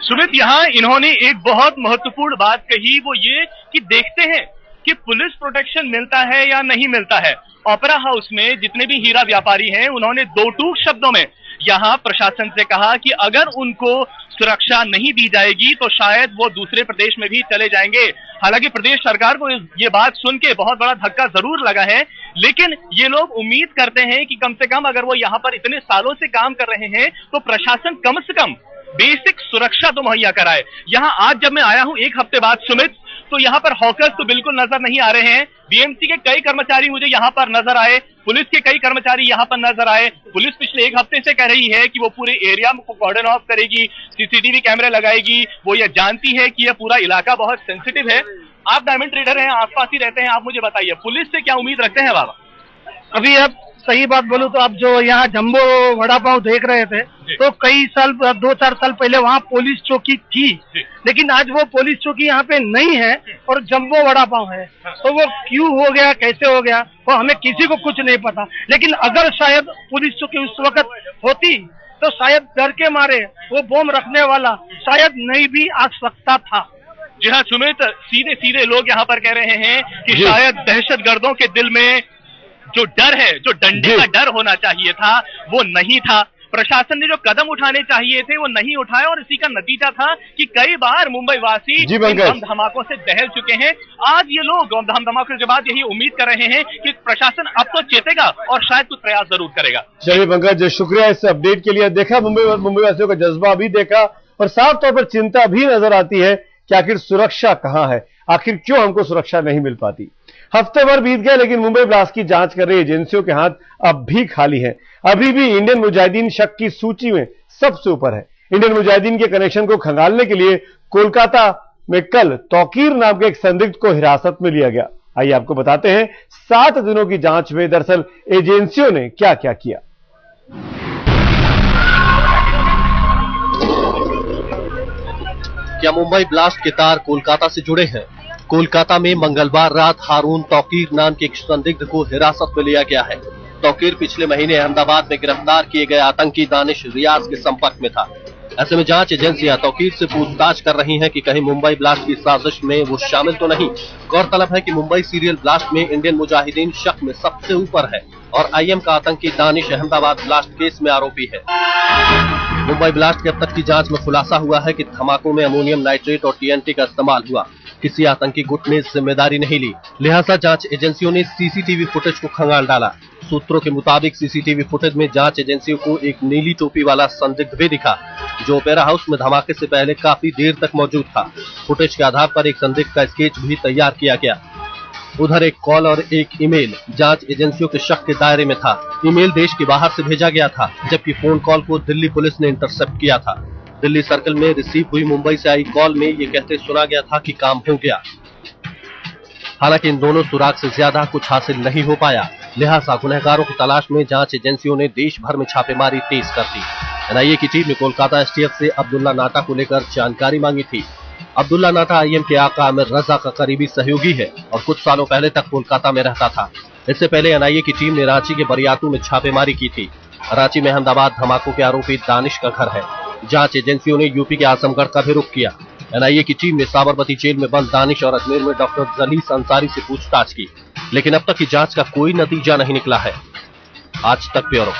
सुमित, यहाँ इन्होंने एक बहुत महत्वपूर्ण बात कही, वो ये कि देखते हैं कि पुलिस प्रोटेक्शन मिलता है या नहीं मिलता है। ओपेरा हाउस में जितने भी हीरा व्यापारी हैं, उन्होंने दो टूक शब्दों में यहाँ प्रशासन से कहा कि अगर उनको सुरक्षा नहीं दी जाएगी तो शायद वो दूसरे प्रदेश में भी चले जाएंगे। हालांकि प्रदेश सरकार को ये बात सुन के बहुत बड़ा धक्का जरूर लगा है, लेकिन ये लोग उम्मीद करते हैं कि कम से कम अगर वो यहाँ पर इतने सालों से काम कर रहे हैं तो प्रशासन कम से कम बेसिक सुरक्षा तो मुहैया कराए। यहाँ आज जब मैं आया हूँ एक हफ्ते बाद सुमित, तो यहाँ पर हॉकर्स तो बिल्कुल नजर नहीं आ रहे हैं। बीएमसी के कई कर्मचारी मुझे यहाँ पर नजर आए, पुलिस के कई कर्मचारी यहाँ पर नजर आए। पुलिस पिछले एक हफ्ते से कह रही है कि वो पूरे एरिया को कॉर्डन ऑफ करेगी, सीसीटीवी कैमरे लगाएगी। वो ये जानती है कि यह पूरा इलाका बहुत सेंसिटिव है। आप डायमंड ट्रेडर हैं, आसपास ही रहते हैं, आप मुझे बताइए पुलिस से क्या उम्मीद रखते हैं बाबा? अभी अब सही बात बोलूं तो आप जो यहाँ जंबो वड़ा पाव देख रहे थे, तो कई साल 2-4 साल पहले वहाँ पुलिस चौकी थी, लेकिन आज वो पुलिस चौकी यहाँ पे नहीं है और जंबो वड़ा पाव है। तो वो क्यों हो गया, कैसे हो गया, वो हमें किसी को कुछ नहीं पता। लेकिन अगर शायद पुलिस चौकी उस वक्त होती तो शायद डर के मारे वो बम रखने वाला शायद नहीं भी आ सकता था। जी हाँ सुमित, सीधे सीधे लोग यहाँ पर कह रहे हैं कि शायद दहशतगर्दों के दिल में जो डर है, जो डंडे का डर होना चाहिए था, वो नहीं था। प्रशासन ने जो कदम उठाने चाहिए थे वो नहीं उठाए और इसी का नतीजा था कि कई बार मुंबई वासी बम धमाकों से दहल चुके हैं। आज ये लोग बम धमाकों के बाद यही उम्मीद कर रहे हैं कि प्रशासन अब तो चेतेगा और शायद कुछ प्रयास जरूर करेगा। चलिए पंकज, शुक्रिया इस अपडेट के लिए। देखा मुंबई वासियों का जज्बा भी देखा और साफ तौर पर चिंता भी नजर आती है कि आखिर सुरक्षा कहां है, आखिर क्यों हमको सुरक्षा नहीं मिल पाती। हफ्ते भर बीत गए लेकिन मुंबई ब्लास्ट की जांच कर रही एजेंसियों के हाथ अब भी खाली हैं। अभी भी इंडियन मुजाहिदीन शक की सूची में सबसे ऊपर है। इंडियन मुजाहिदीन के कनेक्शन को खंगालने के लिए कोलकाता में कल तौकीर नाम के एक संदिग्ध को हिरासत में लिया गया। आइए आपको बताते हैं 7 दिनों की जांच में दरअसल एजेंसियों ने क्या क्या किया। क्या मुंबई ब्लास्ट के तार कोलकाता से जुड़े हैं? कोलकाता में मंगलवार रात हारून तौकीर नाम के एक संदिग्ध को हिरासत में लिया गया है। तौकीर पिछले महीने अहमदाबाद में गिरफ्तार किए गए आतंकी दानिश रियाज के संपर्क में था। ऐसे में जांच एजेंसियां तौकीर से पूछताछ कर रही हैं कि कहीं मुंबई ब्लास्ट की साजिश में वो शामिल तो नहीं। गौरतलब है कि मुंबई सीरियल ब्लास्ट में इंडियन मुजाहिदीन शक में सबसे ऊपर है और आईएम का आतंकी दानिश अहमदाबाद ब्लास्ट केस में आरोपी है। मुंबई ब्लास्ट के अब तक की जांच में खुलासा हुआ है कि धमाकों में अमोनियम नाइट्रेट और टीएनटी का इस्तेमाल हुआ। किसी आतंकी गुट ने जिम्मेदारी नहीं ली, लिहाजा जांच एजेंसियों ने सीसीटीवी फुटेज को खंगाल डाला। सूत्रों के मुताबिक सीसीटीवी फुटेज में जांच एजेंसियों को एक नीली टोपी वाला संदिग्ध भी दिखा, जो ओपेरा हाउस में धमाके से पहले काफी देर तक मौजूद था। फुटेज के आधार पर एक संदिग्ध का स्केच भी तैयार किया गया। उधर एक कॉल और एक ईमेल जांच एजेंसियों के शक के दायरे में था। ईमेल देश के बाहर से भेजा गया था, जबकि फोन कॉल को दिल्ली पुलिस ने इंटरसेप्ट किया था। दिल्ली सर्कल में रिसीव हुई मुंबई से आई कॉल में ये कहते सुना गया था कि काम हो गया। हालांकि इन दोनों सुराग से ज्यादा कुछ हासिल नहीं हो पाया, लिहाजा गुनहगारों की तलाश में जांच एजेंसियों ने देश भर में छापेमारी तेज कर दी। एनआईए की टीम ने कोलकाता एसटीएफ से अब्दुल्ला नाटा को लेकर जानकारी मांगी थी। अब्दुल्ला नाटा आईएम के आका आमिर रजा का करीबी सहयोगी है और कुछ सालों पहले तक कोलकाता में रहता था। इससे पहले एनआईए की टीम ने रांची के बरियातू में छापेमारी की थी। रांची में अहमदाबाद धमाकों के आरोपी दानिश का घर है। जांच एजेंसियों ने यूपी के आजमगढ़ का भी रुख किया। एनआईए की टीम ने साबरमती जेल में बंद दानिश और अजमेर में डॉक्टर जलीस अंसारी से पूछताछ की, लेकिन अब तक की जांच का कोई नतीजा नहीं निकला है। आज तक ब्यूरो।